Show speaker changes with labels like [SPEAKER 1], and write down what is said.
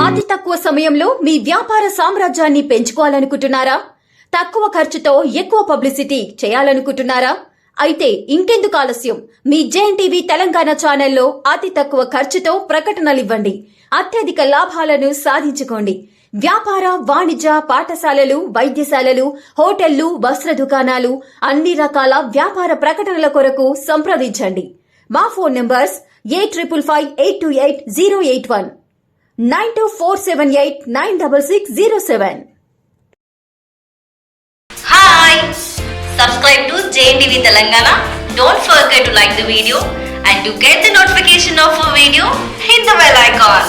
[SPEAKER 1] అతి తక్కువ సమయంలో మీ వ్యాపార సామ్రాజ్యాన్ని పెంచుకోవాలనుకుంటున్నారా? తక్కువ ఖర్చుతో ఎక్కువ పబ్లిసిటీ చేయాలనుకుంటున్నారా? అయితే ఇంకెందుకు ఆలస్యం? మీ జేఎన్టీవీ తెలంగాణ ఛానల్లో అతి తక్కువ ఖర్చుతో ప్రకటనలివ్వండి. అత్యధిక లాభాలను సాధించుకోండి. వ్యాపార, వాణిజ్య, పాఠశాలలు, వైద్యశాలలు, హోటళ్లు, వస్త్ర దుకాణాలు, అన్ని రకాల వ్యాపార ప్రకటనల కొరకు సంప్రదించండి. మా phone numbers 8558288081 9247896607.
[SPEAKER 2] Hi! Subscribe to JNTV Telangana. Don't forget to like the video and to get the notification of a video, hit the bell icon.